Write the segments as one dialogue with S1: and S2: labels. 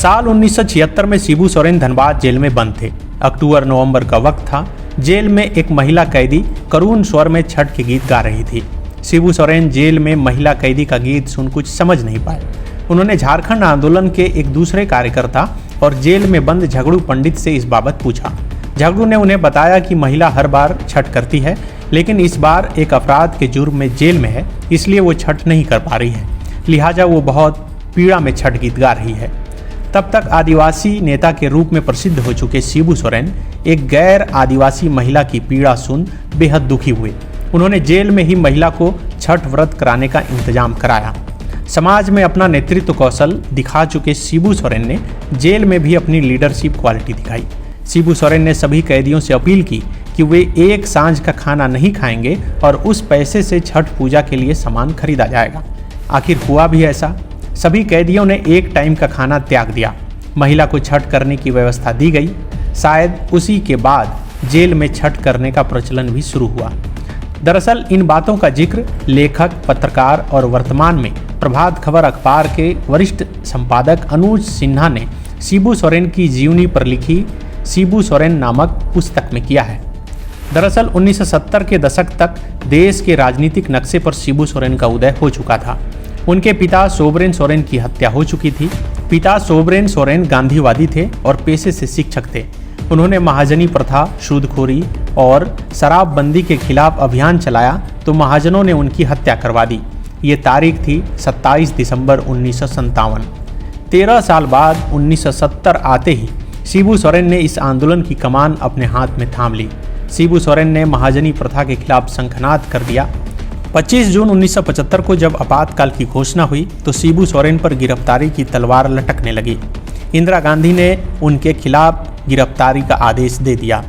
S1: साल 1976 में शिबू सोरेन धनबाद जेल में बंद थे। अक्टूबर-नवंबर का वक्त था। जेल में एक महिला कैदी करुण स्वर में छठ के गीत गा रही थी। शिबू सोरेन जेल में महिला कैदी का गीत सुन कुछ समझ नहीं पाए। उन्होंने झारखंड आंदोलन के एक दूसरे कार्यकर्ता और जेल में बंद झगड़ू पंडित से इस बाबत पूछा। झगड़ू ने उन्हें बताया कि महिला हर बार छठ करती है, लेकिन इस बार एक अपराध के जुर्म में जेल में है, इसलिए वो छठ नहीं कर पा रही है, लिहाजा वो बहुत पीड़ा में छठ गीत गा रही है। तब तक आदिवासी नेता के रूप में प्रसिद्ध हो चुके शिबू सोरेन एक गैर आदिवासी महिला की पीड़ा सुन बेहद दुखी हुए। उन्होंने जेल में ही महिला को छठ व्रत कराने का इंतजाम कराया। समाज में अपना नेतृत्व कौशल दिखा चुके शिबू सोरेन ने जेल में भी अपनी लीडरशिप क्वालिटी दिखाई। शिबू सोरेन ने सभी कैदियों से अपील की कि वे एक सांझ का खाना नहीं खाएंगे और उस पैसे से छठ पूजा के लिए सामान खरीदा जाएगा। आखिर हुआ भी ऐसा। सभी कैदियों ने एक टाइम का खाना त्याग दिया। महिला को छठ करने की व्यवस्था दी गई। शायद उसी के बाद जेल में छठ करने का प्रचलन भी शुरू हुआ। दरअसल इन बातों का जिक्र लेखक, पत्रकार और वर्तमान में प्रभात खबर अखबार के वरिष्ठ संपादक अनुज सिन्हा ने शिबू सोरेन की जीवनी पर लिखी शिबू सोरेन नामक पुस्तक में किया है। दरअसल 1970 के दशक तक देश के राजनीतिक नक्शे पर शिबू सोरेन का उदय हो चुका था। उनके पिता सोबरेन सोरेन की हत्या हो चुकी थी। पिता सोबरेन सोरेन गांधीवादी थे और पेशे से शिक्षक थे। उन्होंने महाजनी प्रथा, सूदखोरी और शराबबंदी के खिलाफ अभियान चलाया तो महाजनों ने उनकी हत्या करवा दी। ये तारीख थी 27 दिसंबर 1957। 13 साल बाद 1970 आते ही शिबू सोरेन ने इस आंदोलन की कमान अपने हाथ में थाम ली। शिबू सोरेन ने महाजनी प्रथा के खिलाफ शंखनाद कर दिया। 25 जून 1975 को जब आपातकाल की घोषणा हुई तो शिबू सोरेन पर गिरफ्तारी की तलवार लटकने लगी। इंदिरा गांधी ने उनके खिलाफ गिरफ्तारी का आदेश दे दिया,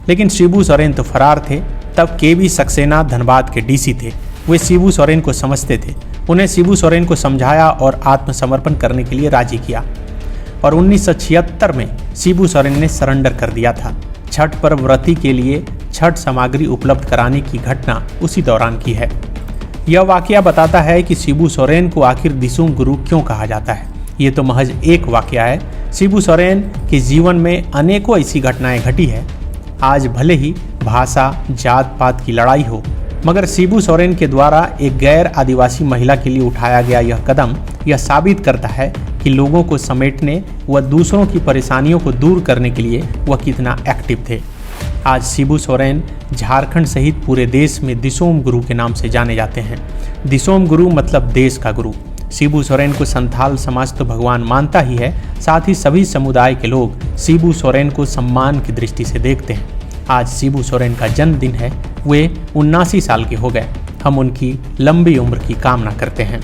S1: लेकिन शिबू सोरेन तो फरार थे। तब केबी सक्सेना धनबाद के डीसी थे। वे शिबू सोरेन को समझते थे। उन्हें शिबू सोरेन को समझाया और आत्मसमर्पण करने के लिए राजी किया और 1976 में शिबू सोरेन ने सरेंडर कर दिया था। छठ पर्व व्रती के लिए छठ सामग्री उपलब्ध कराने की घटना उसी दौरान की है। यह वाकया बताता है कि शिबू सोरेन को आखिर दिसुम गुरु क्यों कहा जाता है। ये तो महज एक वाकया है। शिबू सोरेन के जीवन में अनेकों ऐसी घटनाएं घटी है। आज भले ही भाषा, जात पात की लड़ाई हो, मगर शिबू सोरेन के द्वारा एक गैर आदिवासी महिला के लिए उठाया गया यह कदम यह साबित करता है कि लोगों को समेटने व दूसरों की परेशानियों को दूर करने के लिए वह कितना एक्टिव थे। आज शिबू सोरेन झारखंड सहित पूरे देश में दिसोम गुरु के नाम से जाने जाते हैं। दिसोम गुरु मतलब देश का गुरु। शिबू सोरेन को संथाल समाज तो भगवान मानता ही है, साथ ही सभी समुदाय के लोग शिबू सोरेन को सम्मान की दृष्टि से देखते हैं। आज शिबू सोरेन का जन्मदिन है। वे 79 साल के हो गए। हम उनकी लंबी उम्र की कामना करते हैं।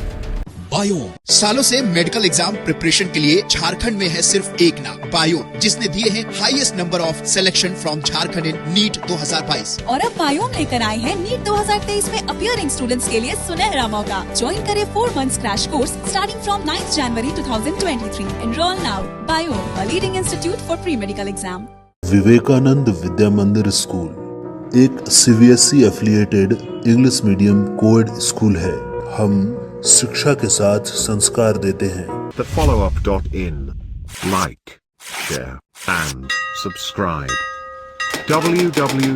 S2: बायोम सालों से मेडिकल एग्जाम प्रिपरेशन के लिए झारखंड में है सिर्फ एक नाम, बायोम, जिसने दिए हैं highest number of selection from Jharkhand in NEET 2022।
S3: और अब बायोम लेकर आए हैं नीट 2023 में अपीयरिंग स्टूडेंट्स के लिए सुनहरा मौका। ज्वाइन करें 4 months crash course starting from 9 जनवरी 2023। Enrol now. Biome, a leading institute for pre-medical exam।
S4: Vivekanand Vidya Mandir school एक CBSE affiliated English medium coed school है। हम शिक्षा के साथ संस्कार देते हैं।
S5: thefollowup.in, like, share and subscribe. www